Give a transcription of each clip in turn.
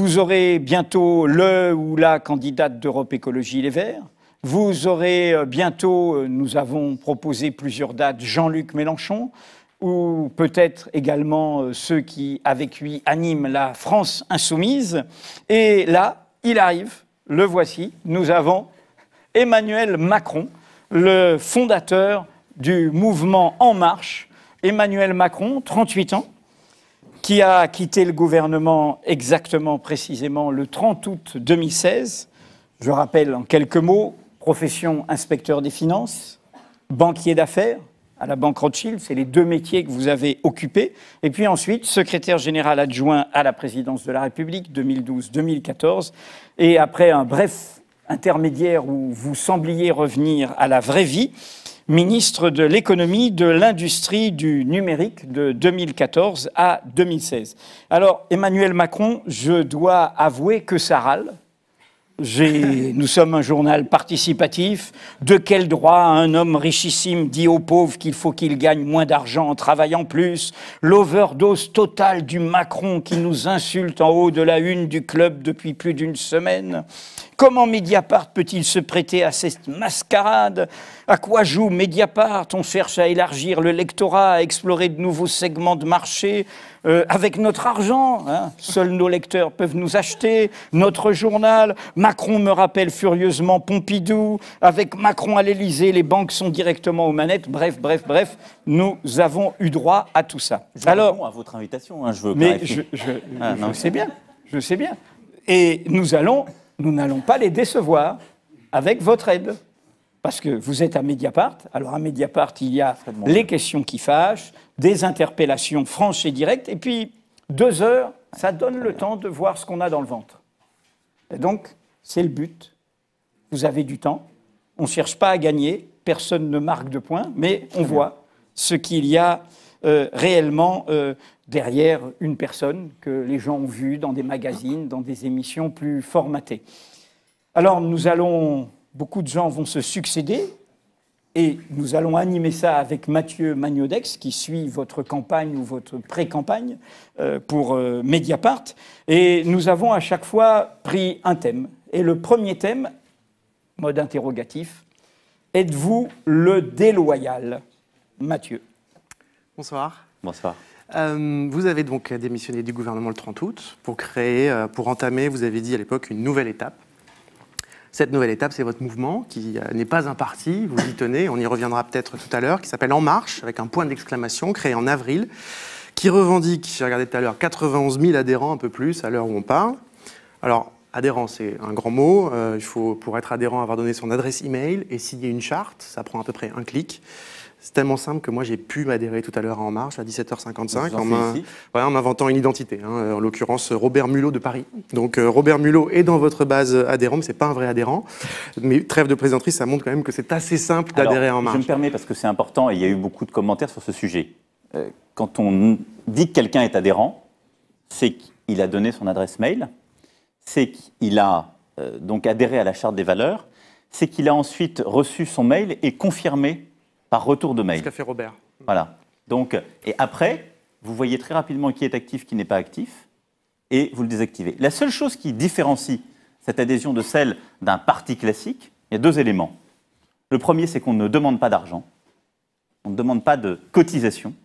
Vous aurez bientôt le ou la candidate d'Europe Écologie Les Verts. Vous aurez bientôt, nous avons proposé plusieurs dates, Jean-Luc Mélenchon, ou peut-être également ceux qui, avec lui, animent la France insoumise. Et là, il arrive, le voici, nous avons Emmanuel Macron, le fondateur du mouvement En Marche. Emmanuel Macron, 38 ans, qui a quitté le gouvernement exactement, précisément, le 30 août 2016. Je rappelle en quelques mots, profession inspecteur des finances, banquier d'affaires à la Banque Rothschild, c'est les deux métiers que vous avez occupés. Et puis ensuite, secrétaire général adjoint à la présidence de la République, 2012-2014. Et après un bref intermédiaire où vous sembliez revenir à la vraie vie, ministre de l'économie, de l'industrie, du numérique de 2014 à 2016. Alors, Emmanuel Macron, je dois avouer que ça râle. Nous sommes un journal participatif. De quel droit un homme richissime dit aux pauvres qu'il faut qu'il gagne moins d'argent en travaillant plus? L'overdose totale du Macron qui nous insulte en haut de la une du club depuis plus d'une semaine. Comment Mediapart peut-il se prêter à cette mascarade? À quoi joue Mediapart? On cherche à élargir le lectorat, à explorer de nouveaux segments de marché avec notre argent. Hein. Seuls nos lecteurs peuvent nous acheter notre journal. Macron me rappelle furieusement Pompidou. Avec Macron à l'Élysée, les banques sont directement aux manettes. Bref, nous avons eu droit à tout ça. Alors, à votre invitation, hein, je veux clarifier. Je sais bien. Et nous n'allons pas les décevoir avec votre aide. Parce que vous êtes à Mediapart. Alors à Mediapart, il y a les questions qui fâchent, des interpellations franches et directes. Et puis, 2 heures, ça donne le temps de voir ce qu'on a dans le ventre. Et donc, c'est le but. Vous avez du temps. On ne cherche pas à gagner. Personne ne marque de points. Mais on voit ce qu'il y a réellement derrière une personne que les gens ont vue dans des magazines, dans des émissions plus formatées. Alors, beaucoup de gens vont se succéder et nous allons animer ça avec Mathieu Magnodex qui suit votre campagne ou votre pré-campagne pour Mediapart. Et nous avons à chaque fois pris un thème. Et le premier thème, mode interrogatif, êtes-vous le déloyal? Mathieu. Bonsoir. Bonsoir. Vous avez donc démissionné du gouvernement le 30 août pour entamer, vous avez dit à l'époque, une nouvelle étape. Cette nouvelle étape, c'est votre mouvement, qui n'est pas un parti, vous y tenez, on y reviendra peut-être tout à l'heure, qui s'appelle En Marche, avec un point d'exclamation, créé en avril, qui revendique, j'ai regardé tout à l'heure, 91 000 adhérents, un peu plus, à l'heure où on parle. Alors, adhérent, c'est un grand mot, il faut, pour être adhérent, avoir donné son adresse email et signer une charte, ça prend à peu près un clic. C'est tellement simple que moi, j'ai pu m'adhérer tout à l'heure à En Marche, à 17h55, en m'inventant une identité, hein, en l'occurrence Robert Mulot de Paris. Donc Robert Mulot est dans votre base adhérent, mais ce n'est pas un vrai adhérent. Mais trêve de plaisanterie, ça montre quand même que c'est assez simple d'adhérer à En Marche. Je me permets, parce que c'est important, et il y a eu beaucoup de commentaires sur ce sujet. Quand on dit que quelqu'un est adhérent, c'est qu'il a donné son adresse mail, c'est qu'il a donc adhéré à la Charte des valeurs, c'est qu'il a ensuite reçu son mail et confirmé par retour de mail. Ce qu'a fait Robert. Voilà. Donc, et après, vous voyez très rapidement qui est actif, qui n'est pas actif, et vous le désactivez. La seule chose qui différencie cette adhésion de celle d'un parti classique, il y a 2 éléments. Le premier, c'est qu'on ne demande pas d'argent, on ne demande pas de cotisation,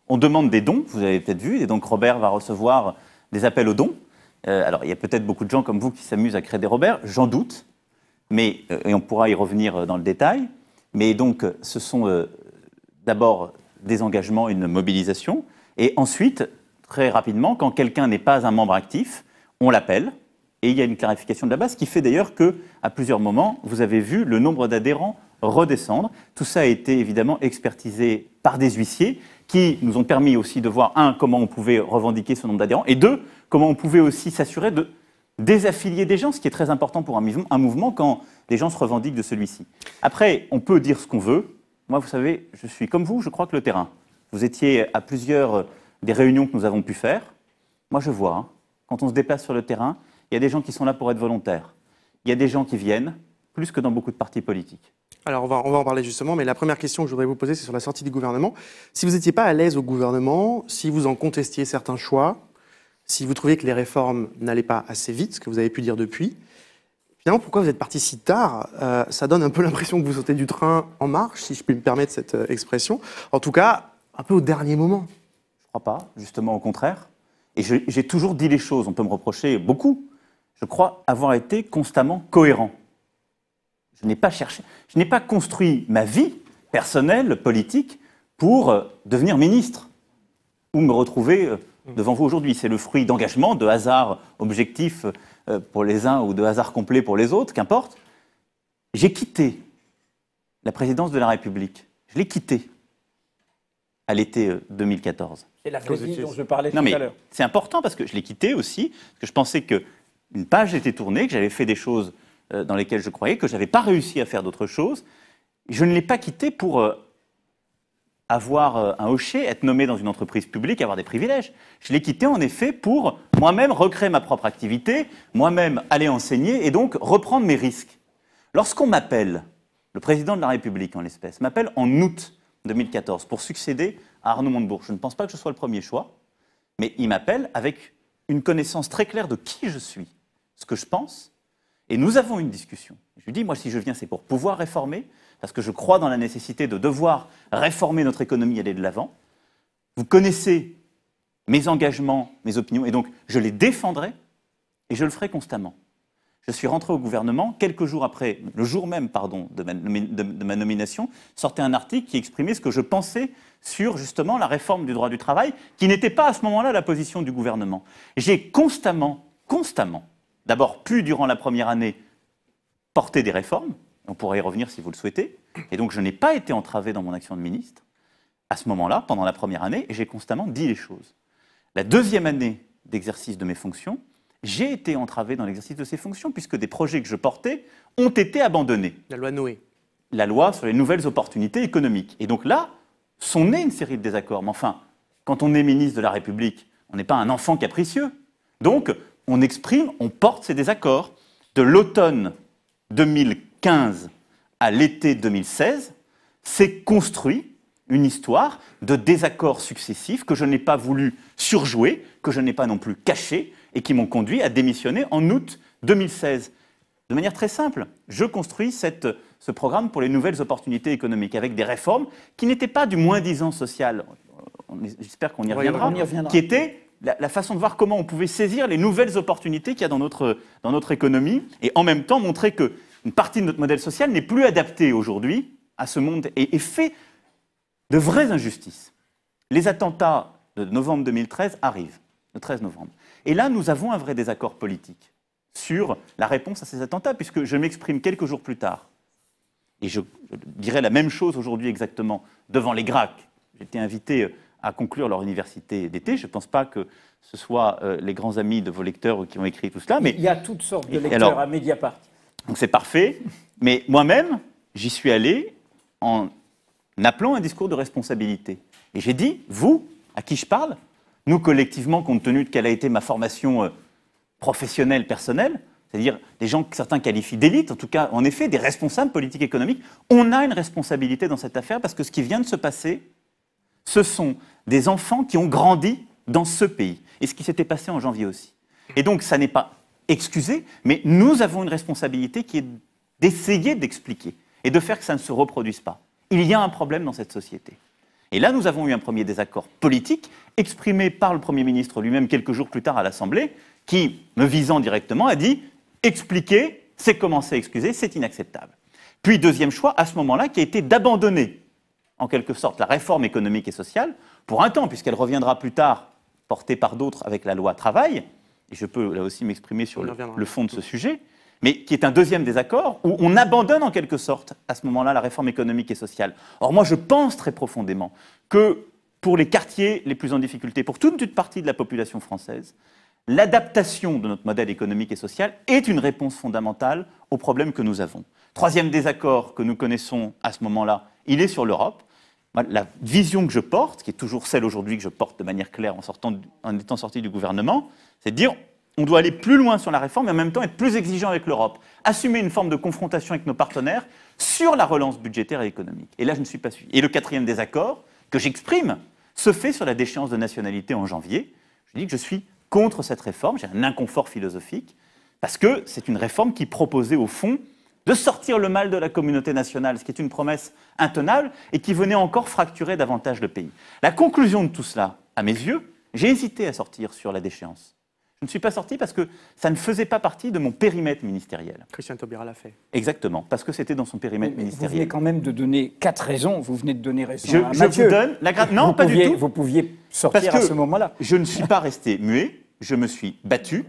on demande des dons, vous avez peut-être vu, et donc Robert va recevoir des appels aux dons. Alors, il y a peut-être beaucoup de gens comme vous qui s'amusent à créer des Robert, j'en doute, mais, et on pourra y revenir dans le détail. Mais donc, ce sont d'abord des engagements, une mobilisation. Et ensuite, très rapidement, quand quelqu'un n'est pas un membre actif, on l'appelle. Et il y a une clarification de la base, ce qui fait d'ailleurs qu'à plusieurs moments, vous avez vu le nombre d'adhérents redescendre. Tout ça a été évidemment expertisé par des huissiers qui nous ont permis aussi de voir, 1, comment on pouvait revendiquer ce nombre d'adhérents, et 2, comment on pouvait aussi s'assurer de désaffilier des gens, ce qui est très important pour un mouvement quand des gens se revendiquent de celui-ci. Après, on peut dire ce qu'on veut. Moi, vous savez, je suis comme vous, je crois que le terrain. Vous étiez à plusieurs des réunions que nous avons pu faire. Moi, je vois, hein, quand on se déplace sur le terrain, il y a des gens qui sont là pour être volontaires. Il y a des gens qui viennent, plus que dans beaucoup de partis politiques. Alors, on va en parler justement, mais la première question que je voudrais vous poser, c'est sur la sortie du gouvernement. Si vous n'étiez pas à l'aise au gouvernement, si vous en contestiez certains choix, si vous trouviez que les réformes n'allaient pas assez vite, ce que vous avez pu dire depuis, finalement, pourquoi vous êtes parti si tard? Ça donne un peu l'impression que vous sautez du train en marche, si je puis me permettre cette expression. En tout cas, un peu au dernier moment. Je crois pas, justement au contraire. Et j'ai toujours dit les choses, on peut me reprocher beaucoup. Je crois avoir été constamment cohérent. Je n'ai pas cherché, je n'ai pas construit ma vie personnelle, politique, pour devenir ministre ou me retrouver devant vous aujourd'hui. C'est le fruit d'engagement, de hasard objectif pour les uns ou de hasard complet pour les autres, qu'importe. J'ai quitté la présidence de la République. Je l'ai quittée à l'été 2014. C'est la vraie vie dont je parlais tout à l'heure. C'est important parce que je l'ai quitté aussi, parce que je pensais qu'une page était tournée, que j'avais fait des choses dans lesquelles je croyais, que je n'avais pas réussi à faire d'autres choses. Je ne l'ai pas quitté pour avoir un hocher, être nommé dans une entreprise publique, avoir des privilèges. Je l'ai quitté en effet pour moi-même recréer ma propre activité, moi-même aller enseigner et donc reprendre mes risques. Lorsqu'on m'appelle, le président de la République en l'espèce, m'appelle en août 2014 pour succéder à Arnaud Montebourg. Je ne pense pas que je sois le premier choix, mais il m'appelle avec une connaissance très claire de qui je suis, ce que je pense, et nous avons une discussion. Je lui dis, moi, si je viens, c'est pour pouvoir réformer, parce que je crois dans la nécessité de devoir réformer notre économie et aller de l'avant. Vous connaissez mes engagements, mes opinions, et donc je les défendrai, et je le ferai constamment. Je suis rentré au gouvernement, quelques jours après, le jour même, pardon, de ma nomination, sortait un article qui exprimait ce que je pensais sur, justement, la réforme du droit du travail, qui n'était pas à ce moment-là la position du gouvernement. J'ai constamment, d'abord pu, durant la première année, porter des réformes, on pourrait y revenir si vous le souhaitez, et donc je n'ai pas été entravé dans mon action de ministre, à ce moment-là, pendant la première année, et j'ai constamment dit les choses. La deuxième année d'exercice de mes fonctions, j'ai été entravé dans l'exercice de ces fonctions, puisque des projets que je portais ont été abandonnés. La loi Noé. La loi sur les nouvelles opportunités économiques. Et donc là, sont nés une série de désaccords. Mais enfin, quand on est ministre de la République, on n'est pas un enfant capricieux. Donc, on exprime, on porte ces désaccords. De l'automne 2015 à l'été 2016, s'est construit une histoire de désaccords successifs que je n'ai pas voulu surjouer, que je n'ai pas non plus caché, et qui m'ont conduit à démissionner en août 2016. De manière très simple, je construis ce programme pour les nouvelles opportunités économiques, avec des réformes qui n'étaient pas du moins-disant social, j'espère qu'on y reviendra, qui était la façon de voir comment on pouvait saisir les nouvelles opportunités qu'il y a dans notre économie, et en même temps montrer qu'une partie de notre modèle social n'est plus adaptée aujourd'hui à ce monde et fait de vraies injustices. Les attentats de novembre 2013 arrivent, le 13 novembre. Et là, nous avons un vrai désaccord politique sur la réponse à ces attentats, puisque je m'exprime quelques jours plus tard, et je dirais la même chose aujourd'hui exactement, devant les GRAC. J'ai été invité à conclure leur université d'été. Je ne pense pas que ce soit les grands amis de vos lecteurs qui ont écrit tout cela. Mais il y a toutes sortes de lecteurs à Mediapart. Donc c'est parfait. Mais moi-même, j'y suis allé en appelant un discours de responsabilité. Et j'ai dit, vous, à qui je parle, nous collectivement, compte tenu de quelle a été ma formation professionnelle, personnelle, c'est-à-dire des gens que certains qualifient d'élite, en tout cas, en effet, des responsables politiques et économiques, on a une responsabilité dans cette affaire parce que ce qui vient de se passer, ce sont des enfants qui ont grandi dans ce pays. Et ce qui s'était passé en janvier aussi. Et donc, ça n'est pas excusé, mais nous avons une responsabilité qui est d'essayer d'expliquer et de faire que ça ne se reproduise pas. Il y a un problème dans cette société. Et là, nous avons eu un premier désaccord politique exprimé par le Premier ministre lui-même quelques jours plus tard à l'Assemblée, qui, me visant directement, a dit « expliquer, c'est commencer à excuser, c'est inacceptable ». Puis, deuxième choix, à ce moment-là, qui a été d'abandonner, en quelque sorte, la réforme économique et sociale, pour un temps, puisqu'elle reviendra plus tard, portée par d'autres avec la loi travail, et je peux là aussi m'exprimer sur le fond de ce sujet, mais qui est un deuxième désaccord, où on abandonne en quelque sorte, à ce moment-là, la réforme économique et sociale. Or, moi, je pense très profondément que pour les quartiers les plus en difficulté, pour toute une partie de la population française, l'adaptation de notre modèle économique et social est une réponse fondamentale aux problèmes que nous avons. Troisième désaccord que nous connaissons à ce moment-là, il est sur l'Europe. La vision que je porte, qui est toujours celle aujourd'hui que je porte de manière claire en étant sorti du gouvernement, c'est de dire on doit aller plus loin sur la réforme, mais en même temps être plus exigeant avec l'Europe. Assumer une forme de confrontation avec nos partenaires sur la relance budgétaire et économique. Et là, je ne suis pas suivi. Et le quatrième désaccord que j'exprime se fait sur la déchéance de nationalité en janvier. Je dis que je suis contre cette réforme, j'ai un inconfort philosophique, parce que c'est une réforme qui proposait au fond de sortir le mal de la communauté nationale, ce qui est une promesse intenable et qui venait encore fracturer davantage le pays. La conclusion de tout cela, à mes yeux, j'ai hésité à sortir sur la déchéance. Je ne suis pas sorti parce que ça ne faisait pas partie de mon périmètre ministériel. Christian Taubira l'a fait. Exactement, parce que c'était dans son périmètre ministériel. Vous venez quand même de donner 4 raisons. Vous venez de donner raison à Je Mathieu. vous donne la grâce. Non, pas du tout. Vous pouviez sortir Parce que à ce moment-là. Je ne suis pas resté muet, je me suis battu.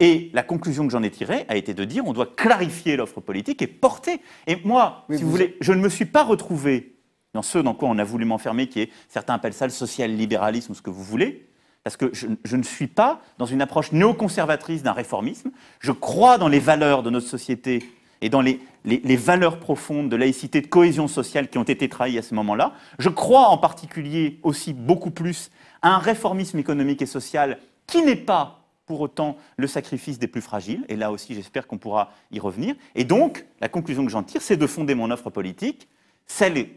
Et la conclusion que j'en ai tirée a été de dire on doit clarifier l'offre politique et porter. Et moi, Oui, si vous voulez, je ne me suis pas retrouvé dans ce dans quoi on a voulu m'enfermer, qui est, certains appellent ça le social-libéralisme, ce que vous voulez, parce que je ne suis pas dans une approche néoconservatrice d'un réformisme. Je crois dans les valeurs de notre société et dans les valeurs profondes de laïcité, de cohésion sociale qui ont été trahies à ce moment-là. Je crois en particulier aussi beaucoup plus à un réformisme économique et social qui n'est pas pour autant le sacrifice des plus fragiles. Et là aussi, j'espère qu'on pourra y revenir. Et donc, la conclusion que j'en tire, c'est de fonder mon offre politique, celle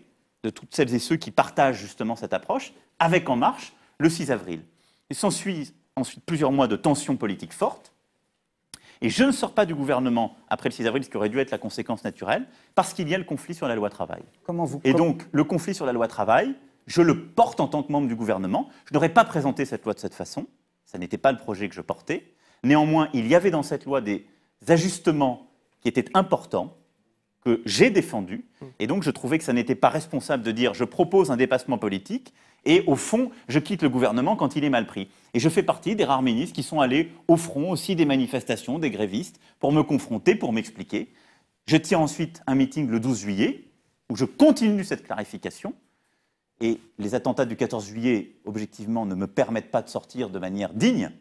de toutes celles et ceux qui partagent justement cette approche, avec En Marche, le 6 avril. Il s'ensuit ensuite plusieurs mois de tensions politiques fortes. Et je ne sors pas du gouvernement après le 6 avril, ce qui aurait dû être la conséquence naturelle, parce qu'il y a le conflit sur la loi travail. Donc, le conflit sur la loi travail, je le porte en tant que membre du gouvernement. Je n'aurais pas présenté cette loi de cette façon. Ça n'était pas le projet que je portais. Néanmoins, il y avait dans cette loi des ajustements qui étaient importants, que j'ai défendus. Et donc, je trouvais que ça n'était pas responsable de dire je propose un dépassement politique et, au fond, je quitte le gouvernement quand il est mal pris. Et je fais partie des rares ministres qui sont allés au front aussi des manifestations, des grévistes, pour me confronter, pour m'expliquer. Je tiens ensuite un meeting le 12 juillet, où je continue cette clarification. Et les attentats du 14 juillet, objectivement, ne me permettent pas de sortir de manière digne,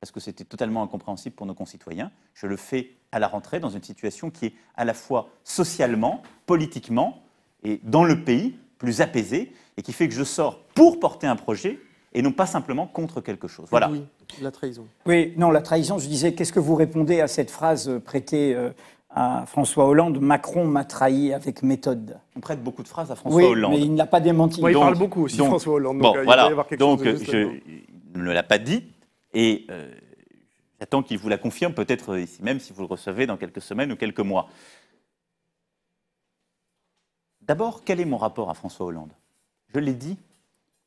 parce que c'était totalement incompréhensible pour nos concitoyens. Je le fais à la rentrée dans une situation qui est à la fois socialement, politiquement et dans le pays plus apaisée, et qui fait que je sors pour porter un projet et non pas simplement contre quelque chose. Voilà. Oui, la trahison. Oui, non, la trahison, je disais, qu'est-ce que vous répondez à cette phrase prêtée à François Hollande, Macron m'a trahi avec méthode? On prête beaucoup de phrases à François Hollande. Oui, mais il ne l'a pas démenti. Ouais, il parle beaucoup aussi, François Hollande. Donc, bon, il voilà. va y avoir quelque Donc, chose de juste là-dedans. il ne l'a pas dit. Et j'attends qu'il vous la confirme, peut-être ici même, si vous le recevez dans quelques semaines ou quelques mois. D'abord, quel est mon rapport à François Hollande? Je l'ai dit,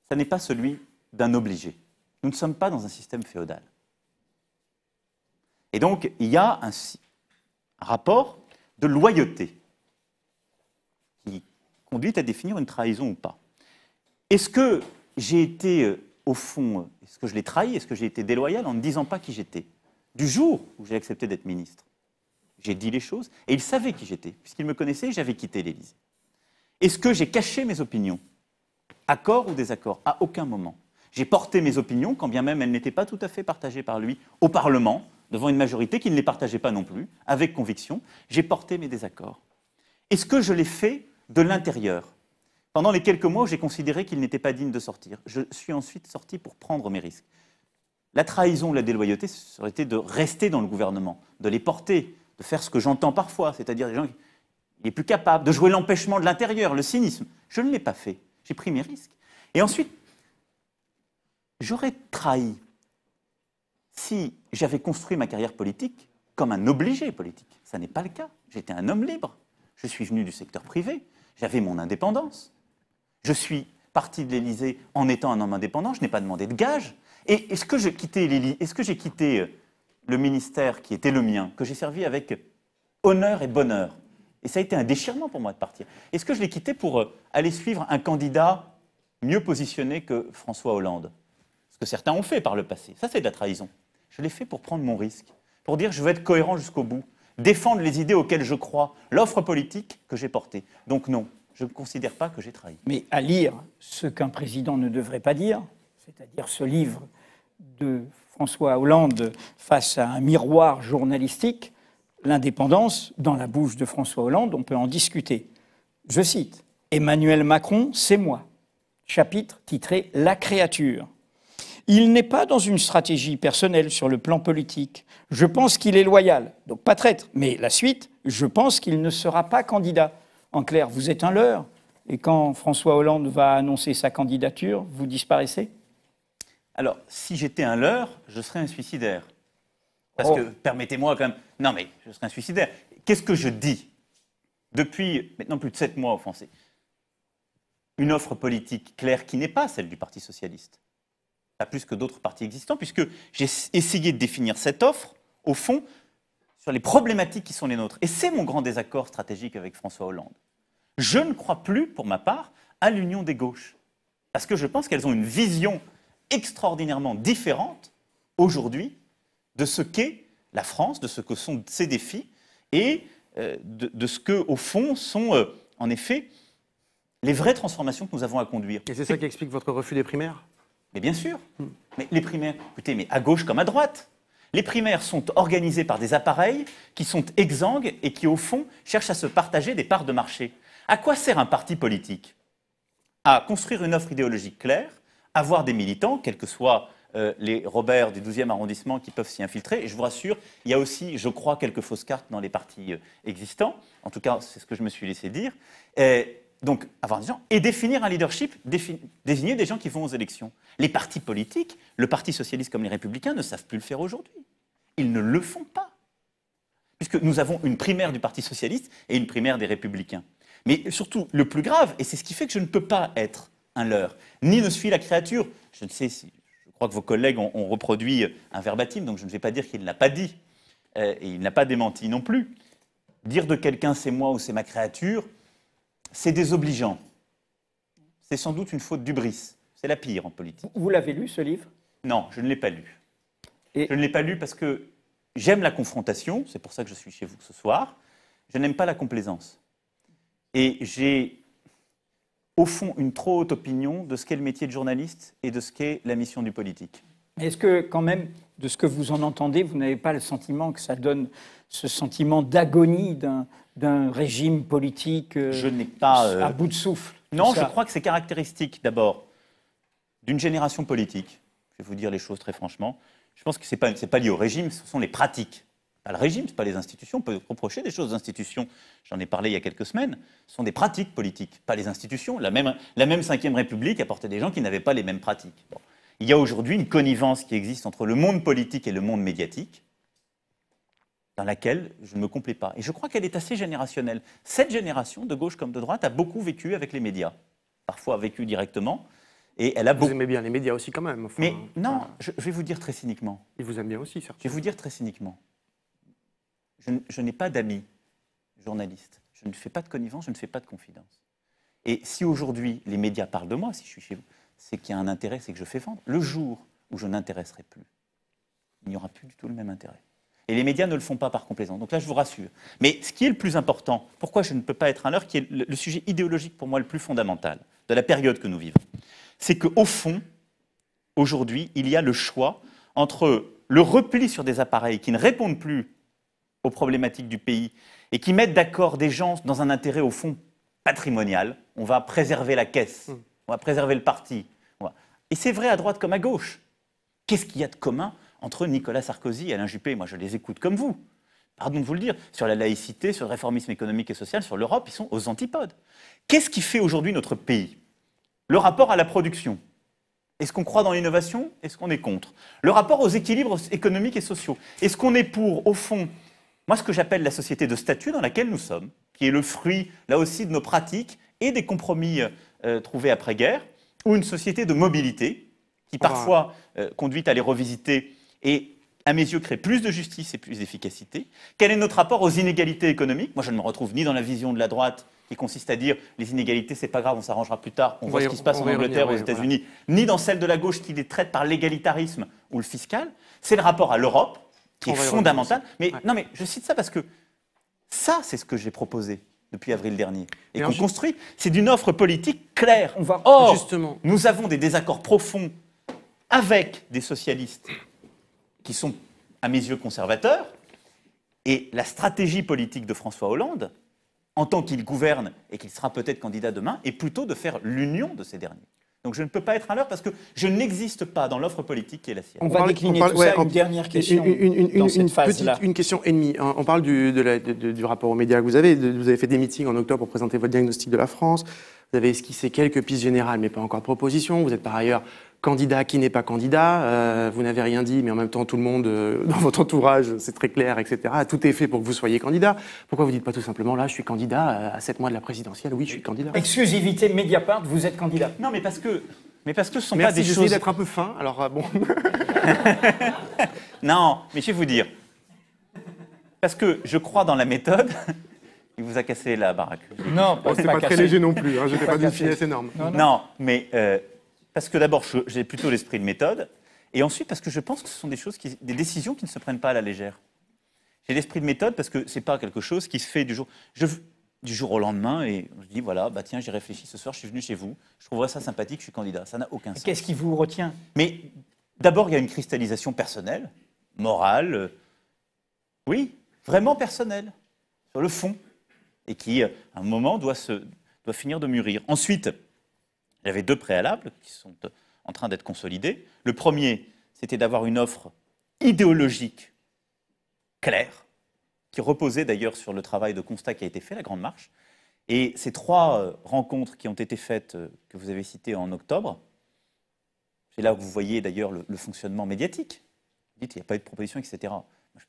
ça n'est pas celui d'un obligé. Nous ne sommes pas dans un système féodal. Et donc, il y a un rapport de loyauté qui conduit à définir une trahison ou pas. Est-ce que j'ai été, au fond, est-ce que je l'ai trahi? Est-ce que j'ai été déloyal en ne disant pas qui j'étais? Du jour où j'ai accepté d'être ministre, j'ai dit les choses et il savait qui j'étais, puisqu'il me connaissait et j'avais quitté l'Élysée. Est-ce que j'ai caché mes opinions? Accord ou désaccord? À aucun moment. J'ai porté mes opinions, quand bien même elles n'étaient pas tout à fait partagées par lui, au Parlement, devant une majorité qui ne les partageait pas non plus, avec conviction. J'ai porté mes désaccords. Est-ce que je l'ai fait de l'intérieur? Pendant les quelques mois où j'ai considéré qu'il n'était pas digne de sortir, je suis ensuite sorti pour prendre mes risques. La trahison ou la déloyauté, ça aurait été de rester dans le gouvernement, de les porter, de faire ce que j'entends parfois, c'est-à-dire des gens qui sont plus capables, de jouer l'empêchement de l'intérieur, le cynisme. Je ne l'ai pas fait. J'ai pris mes risques. Et ensuite, j'aurais trahi si j'avais construit ma carrière politique comme un obligé politique. Ça n'est pas le cas. J'étais un homme libre. Je suis venu du secteur privé. J'avais mon indépendance. Je suis parti de l'Élysée en étant un homme indépendant. Je n'ai pas demandé de gage. Et est-ce que j'ai quitté le ministère qui était le mien, que j'ai servi avec honneur et bonheur? Et ça a été un déchirement pour moi de partir. Est-ce que je l'ai quitté pour aller suivre un candidat mieux positionné que François Hollande? Ce que certains ont fait par le passé. Ça, c'est de la trahison. Je l'ai fait pour prendre mon risque, pour dire je veux être cohérent jusqu'au bout, défendre les idées auxquelles je crois, l'offre politique que j'ai portée. Donc non, je ne considère pas que j'ai trahi. Mais à lire ce qu'un président ne devrait pas dire, c'est-à-dire ce livre de François Hollande face à un miroir journalistique, l'indépendance, dans la bouche de François Hollande, on peut en discuter. Je cite, « Emmanuel Macron, c'est moi ». Chapitre titré « La créature ». Il n'est pas dans une stratégie personnelle sur le plan politique. Je pense qu'il est loyal, donc pas traître. Mais la suite, je pense qu'il ne sera pas candidat. En clair, vous êtes un leurre. Et quand François Hollande va annoncer sa candidature, vous disparaissez? Alors, si j'étais un leurre, je serais un suicidaire. Parce que, permettez-moi quand même... Non, mais je serais un suicidaire. Qu'est-ce que je dis depuis maintenant plus de 7 mois aux Français? Une offre politique claire qui n'est pas celle du Parti socialiste. Pas plus que d'autres partis existants, puisque j'ai essayé de définir cette offre, au fond, sur les problématiques qui sont les nôtres. Et c'est mon grand désaccord stratégique avec François Hollande. Je ne crois plus, pour ma part, à l'union des gauches. Parce que je pense qu'elles ont une vision extraordinairement différente, aujourd'hui, de ce qu'est la France, de ce que sont ses défis, et de ce que, au fond, sont, en effet, les vraies transformations que nous avons à conduire. Et c'est ça qui explique votre refus des primaires? Mais bien sûr. Mais les primaires, écoutez, mais à gauche comme à droite. Les primaires sont organisées par des appareils qui sont exsangues et qui, au fond, cherchent à se partager des parts de marché. À quoi sert un parti politique? À construire une offre idéologique claire, avoir des militants, quels que soient les Robert du 12e arrondissement qui peuvent s'y infiltrer. Et je vous rassure, il y a aussi, je crois, quelques fausses cartes dans les partis existants. En tout cas, c'est ce que je me suis laissé dire. Donc, avoir des gens et définir un leadership, désigner des gens qui vont aux élections. Les partis politiques, le Parti socialiste comme les Républicains, ne savent plus le faire aujourd'hui. Ils ne le font pas. Puisque nous avons une primaire du Parti socialiste et une primaire des Républicains. Mais surtout, le plus grave, et c'est ce qui fait que je ne peux pas être un leurre, ni ne suis la créature. Je ne sais si, je crois que vos collègues ont reproduit un verbatim, donc je ne vais pas dire qu'il ne l'a pas dit, et il n'a pas démenti non plus. Dire de quelqu'un c'est moi ou c'est ma créature, c'est désobligeant. C'est sans doute une faute d'hubris. C'est la pire en politique. Vous l'avez lu, ce livre? Non, je ne l'ai pas lu. Et... Je ne l'ai pas lu parce que j'aime la confrontation, c'est pour ça que je suis chez vous ce soir. Je n'aime pas la complaisance. Et j'ai, au fond, une trop haute opinion de ce qu'est le métier de journaliste et de ce qu'est la mission du politique. Est-ce que, quand même, de ce que vous en entendez, vous n'avez pas le sentiment que ça donne ce sentiment d'agonie d'un régime politique à bout de souffle? Non, je crois que c'est caractéristique, d'abord, d'une génération politique. Je vais vous dire les choses très franchement. Je pense que ce n'est pas lié au régime, ce sont les pratiques. Pas le régime, ce n'est pas les institutions. On peut reprocher des choses aux institutions. J'en ai parlé il y a quelques semaines. Ce sont des pratiques politiques, pas les institutions. La même Ve République apportait des gens qui n'avaient pas les mêmes pratiques. Bon. Il y a aujourd'hui une connivence qui existe entre le monde politique et le monde médiatique, dans laquelle je ne me complais pas. Et je crois qu'elle est assez générationnelle. Cette génération, de gauche comme de droite, a beaucoup vécu avec les médias. Parfois vécu directement. Et elle a vous aimez bien les médias aussi quand même. Enfin, mais non, je vais vous dire très cyniquement. Ils vous aiment bien aussi, certainement. Je vais vous dire très cyniquement. Je n'ai pas d'amis journalistes. Je ne fais pas de connivence, je ne fais pas de confidence. Et si aujourd'hui les médias parlent de moi, si je suis chez vous, c'est qu'il y a un intérêt, c'est que je fais vendre. Le jour où je n'intéresserai plus, il n'y aura plus du tout le même intérêt. Et les médias ne le font pas par complaisance. Donc là, je vous rassure. Mais ce qui est le plus important, pourquoi je ne peux pas être un leurre, qui est le sujet idéologique pour moi le plus fondamental de la période que nous vivons, c'est qu'au fond, aujourd'hui, il y a le choix entre le repli sur des appareils qui ne répondent plus aux problématiques du pays et qui mettent d'accord des gens dans un intérêt, au fond, patrimonial. On va préserver la caisse, on va préserver le parti. Et c'est vrai à droite comme à gauche. Qu'est-ce qu'il y a de commun entre Nicolas Sarkozy et Alain Juppé? Moi, je les écoute comme vous. Pardon de vous le dire. Sur la laïcité, sur le réformisme économique et social, sur l'Europe, ils sont aux antipodes. Qu'est-ce qui fait aujourd'hui notre pays? Le rapport à la production. Est-ce qu'on croit dans l'innovation? Est-ce qu'on est contre? Le rapport aux équilibres économiques et sociaux. Est-ce qu'on est pour, au fond, moi, ce que j'appelle la société de statut dans laquelle nous sommes, qui est le fruit, là aussi, de nos pratiques et des compromis trouvés après-guerre, ou une société de mobilité, qui parfois conduit à les revisiter et, à mes yeux, crée plus de justice et plus d'efficacité. Quel est notre rapport aux inégalités économiques? Moi, je ne me retrouve ni dans la vision de la droite, qui consiste à dire les inégalités, c'est pas grave, on s'arrangera plus tard, on voit ce qui se passe en Angleterre, aux États-Unis, ni dans celle de la gauche qui les traite par l'égalitarisme ou le fiscal. C'est le rapport à l'Europe, qui est fondamental. Mais non, mais je cite ça parce que ça, c'est ce que j'ai proposé depuis avril dernier. Et qu'on construit, c'est d'une offre politique claire. Or, justement, nous avons des désaccords profonds avec des socialistes qui sont, à mes yeux, conservateurs. Et la stratégie politique de François Hollande, en tant qu'il gouverne et qu'il sera peut-être candidat demain, est plutôt de faire l'union de ces derniers. Donc je ne peux pas être un leurre parce que je n'existe pas dans l'offre politique qui est la sienne. On va décliner tout ça. Une dernière question dans cette phase-là. Une question et demie. On parle du rapport aux médias que vous avez. Vous avez fait des meetings en octobre pour présenter votre diagnostic de la France. Vous avez esquissé quelques pistes générales, mais pas encore de proposition. Vous êtes par ailleurs candidat qui n'est pas candidat. Vous n'avez rien dit, mais en même temps, tout le monde dans votre entourage, c'est très clair, etc. Tout est fait pour que vous soyez candidat. Pourquoi vous ne dites pas tout simplement, là, je suis candidat à 7 mois de la présidentielle, oui, je suis candidat. Exclusivité Mediapart, vous êtes candidat. Non, mais parce que ce sont Merci, pas des j'essaie choses... d'être un peu fin, alors bon... Non, mais je vais vous dire. Parce que je crois dans la méthode. Il vous a cassé la baraque. Non, C'est pas très léger non plus, hein, je n'étais pas d'une finesse énorme. Non, mais parce que d'abord, j'ai plutôt l'esprit de méthode, et ensuite parce que je pense que ce sont des décisions qui ne se prennent pas à la légère. J'ai l'esprit de méthode parce que c'est pas quelque chose qui se fait du jour au lendemain, et je dis voilà, bah tiens, j'ai réfléchi ce soir, je suis venu chez vous, je trouverais ça sympathique, je suis candidat. Ça n'a aucun sens. Qu'est-ce qui vous retient? Mais d'abord, il y a une cristallisation personnelle, morale, oui, vraiment personnelle, sur le fond, et qui, à un moment, doit finir de mûrir. Ensuite, j'avais 2 préalables qui sont en train d'être consolidés. Le premier, c'était d'avoir une offre idéologique claire, qui reposait d'ailleurs sur le travail de constat qui a été fait, la Grande Marche. Et ces 3 rencontres qui ont été faites, que vous avez citées en octobre, c'est là où vous voyez d'ailleurs le fonctionnement médiatique. Vous dites, il n'y a pas eu de propositions, etc.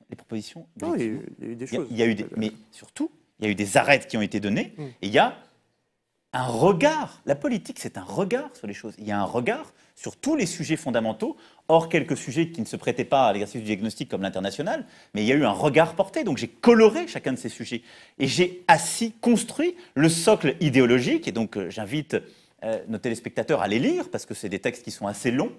Les propositions... Non, il y a eu des choses. Mais surtout, il y a eu des arrêts qui ont été donnés, et il y a un regard. La politique, c'est un regard sur les choses. Il y a un regard sur tous les sujets fondamentaux, hors quelques sujets qui ne se prêtaient pas à l'exercice du diagnostic comme l'international, mais il y a eu un regard porté. Donc j'ai coloré chacun de ces sujets. Et j'ai construit le socle idéologique, et donc j'invite nos téléspectateurs à les lire, parce que c'est des textes qui sont assez longs.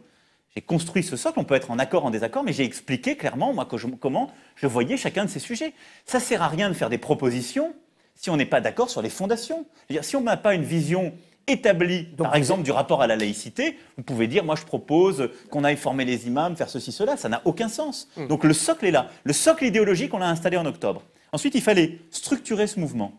J'ai construit ce socle, on peut être en accord, en désaccord, mais j'ai expliqué clairement moi, comment je voyais chacun de ces sujets. Ça ne sert à rien de faire des propositions si on n'est pas d'accord sur les fondations. Je veux dire, si on n'a pas une vision établie, par exemple, du rapport à la laïcité, vous pouvez dire, moi je propose qu'on aille former les imams, faire ceci, cela, ça n'a aucun sens. Donc le socle est là. Le socle idéologique, on l'a installé en octobre. Ensuite, il fallait structurer ce mouvement.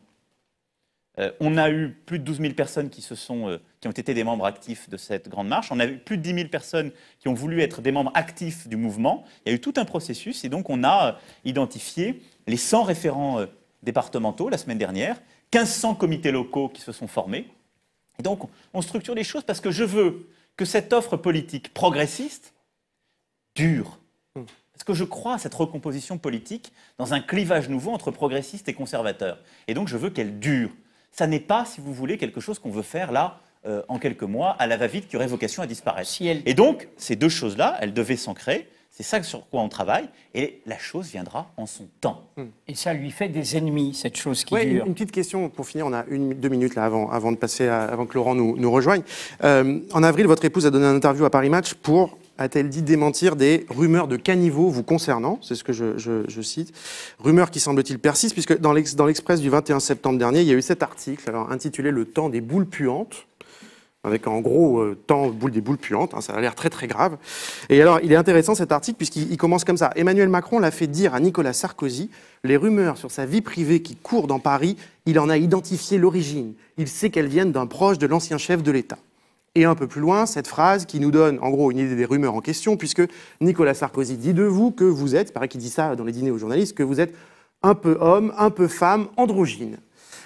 On a eu plus de 12 000 personnes qui ont été des membres actifs de cette grande marche. On a eu plus de 10 000 personnes qui ont voulu être des membres actifs du mouvement. Il y a eu tout un processus, et donc on a identifié les 100 référents départementaux la semaine dernière, 1 500 comités locaux qui se sont formés. Et donc on structure les choses parce que je veux que cette offre politique progressiste dure. Parce que je crois à cette recomposition politique dans un clivage nouveau entre progressistes et conservateurs. Et donc je veux qu'elle dure. Ça n'est pas, si vous voulez, quelque chose qu'on veut faire là, en quelques mois, à la va-vite, qui aurait vocation à disparaître. Et donc, ces 2 choses-là, elles devaient s'ancrer. C'est ça sur quoi on travaille. Et la chose viendra en son temps. Et ça lui fait des ennemis, cette chose qui Ouais, dure. une petite question pour finir. On a 2 minutes là avant de passer, avant que Laurent nous rejoigne. En avril, votre épouse a donné une interview à Paris Match pour, a-t-elle dit, démentir des rumeurs de caniveau vous concernant. C'est ce que je cite. Rumeurs qui, semble-t-il, persistent, puisque dans l'Express du 21 septembre dernier, il y a eu cet article intitulé « Le temps des boules puantes », avec en gros des boules puantes, ça a l'air très très grave. Et alors, il est intéressant cet article puisqu'il commence comme ça. Emmanuel Macron l'a fait dire à Nicolas Sarkozy, les rumeurs sur sa vie privée qui courent dans Paris, il en a identifié l'origine. Il sait qu'elles viennent d'un proche de l'ancien chef de l'État. Et un peu plus loin, cette phrase qui nous donne en gros une idée des rumeurs en question, puisque Nicolas Sarkozy dit de vous que vous êtes, il paraît qu'il dit ça dans les dîners aux journalistes, que vous êtes un peu homme, un peu femme, androgyne.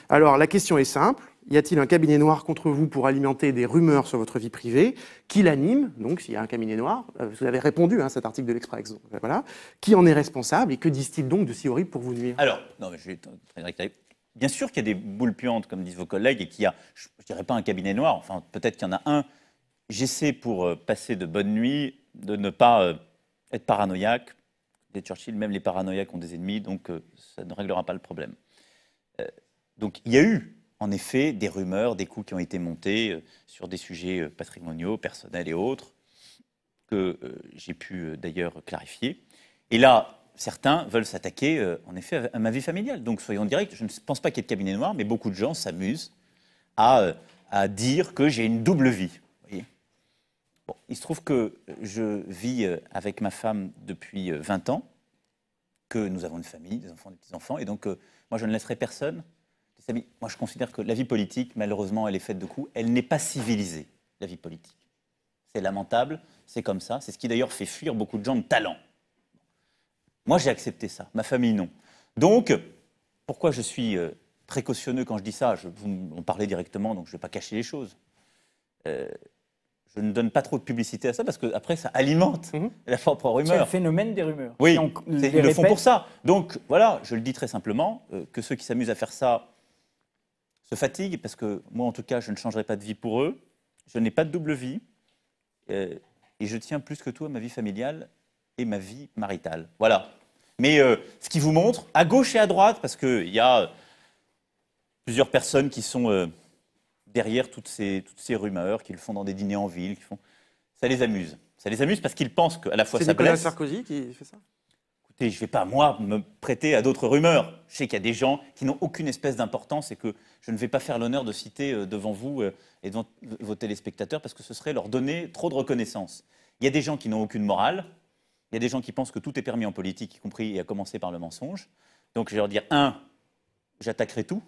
Alors la question est simple. Y a-t-il un cabinet noir contre vous pour alimenter des rumeurs sur votre vie privée? Qui l'anime? Donc, s'il y a un cabinet noir, vous avez répondu à cet article de l'Express. Voilà. Qui en est responsable et que disent-ils donc de si horrible pour vous nuire? Alors, non, mais je vais être très direct. Bien sûr qu'il y a des boules puantes, comme disent vos collègues, et qu'il y a, je ne dirais pas un cabinet noir, enfin, peut-être qu'il y en a un. J'essaie, pour passer de bonnes nuits, de ne pas être paranoïaque. Les Churchill, même les paranoïaques ont des ennemis, donc ça ne réglera pas le problème. Donc, il y a eu en effet des rumeurs, des coups qui ont été montés sur des sujets patrimoniaux, personnels et autres, que j'ai pu d'ailleurs clarifier. Et là, certains veulent s'attaquer en effet à ma vie familiale. Donc soyons directs, je ne pense pas qu'il y ait de cabinet noir, mais beaucoup de gens s'amusent à dire que j'ai une double vie. Vous voyez, bon, il se trouve que je vis avec ma femme depuis 20 ans, que nous avons une famille, des enfants, des petits-enfants, et donc moi je ne laisserai personne. Moi, je considère que la vie politique, malheureusement, elle est faite de coups. Elle n'est pas civilisée, la vie politique. C'est lamentable, c'est comme ça. C'est ce qui, d'ailleurs, fait fuir beaucoup de gens de talent. Moi, j'ai accepté ça. Ma famille, non. Donc, pourquoi je suis précautionneux quand je dis ça. On parlait directement, donc je ne vais pas cacher les choses. Je ne donne pas trop de publicité à ça parce qu'après, ça alimente la propre rumeur. C'est le phénomène des rumeurs. Oui, Si on les ils le font répète, pour ça. Donc voilà, je le dis très simplement, que ceux qui s'amusent à faire ça se fatiguent, parce que moi, en tout cas, je ne changerai pas de vie pour eux. Je n'ai pas de double vie. Et je tiens plus que tout à ma vie familiale et ma vie maritale. Voilà. Mais ce qui vous montre, à gauche et à droite, parce qu'il y a plusieurs personnes qui sont derrière toutes ces rumeurs, qui le font dans des dîners en ville, ça les amuse. Ça les amuse parce qu'ils pensent qu'à la fois C'est ça Nicolas blesse. Sarkozy qui fait ça? Écoutez, je ne vais pas, moi, me prêter à d'autres rumeurs. Je sais qu'il y a des gens qui n'ont aucune espèce d'importance et que je ne vais pas faire l'honneur de citer devant vous et devant vos téléspectateurs parce que ce serait leur donner trop de reconnaissance. Il y a des gens qui n'ont aucune morale. Il y a des gens qui pensent que tout est permis en politique, y compris et à commencer par le mensonge. Donc je vais leur dire, 1, j'attaquerai tout.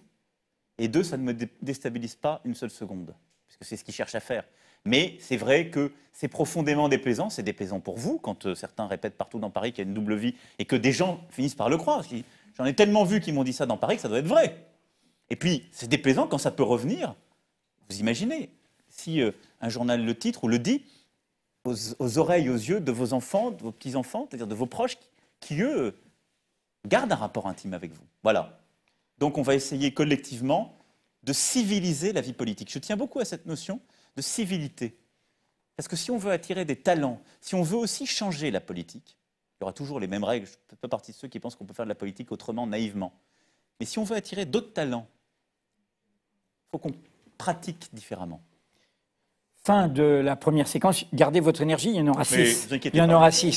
Et 2, ça ne me déstabilise pas une seule seconde, puisque c'est ce qu'ils cherchent à faire. Mais c'est vrai que c'est profondément déplaisant. C'est déplaisant pour vous, quand certains répètent partout dans Paris qu'il y a une double vie, et que des gens finissent par le croire. J'en ai tellement vu qui m'ont dit ça dans Paris que ça doit être vrai. Et puis, c'est déplaisant quand ça peut revenir. Vous imaginez, si un journal le titre ou le dit, aux oreilles, aux yeux de vos enfants, de vos petits-enfants, c'est-à-dire de vos proches, qui eux, gardent un rapport intime avec vous. Voilà. Donc on va essayer collectivement de civiliser la vie politique. Je tiens beaucoup à cette notion de civilité. Parce que si on veut attirer des talents, si on veut aussi changer la politique, il y aura toujours les mêmes règles. Je ne fais pas partie de ceux qui pensent qu'on peut faire de la politique autrement, naïvement. Mais si on veut attirer d'autres talents, il faut qu'on pratique différemment. fin de la première séquence. Gardez votre énergie, il y en aura 6. vous inquiétez Il y en pas. aura 6.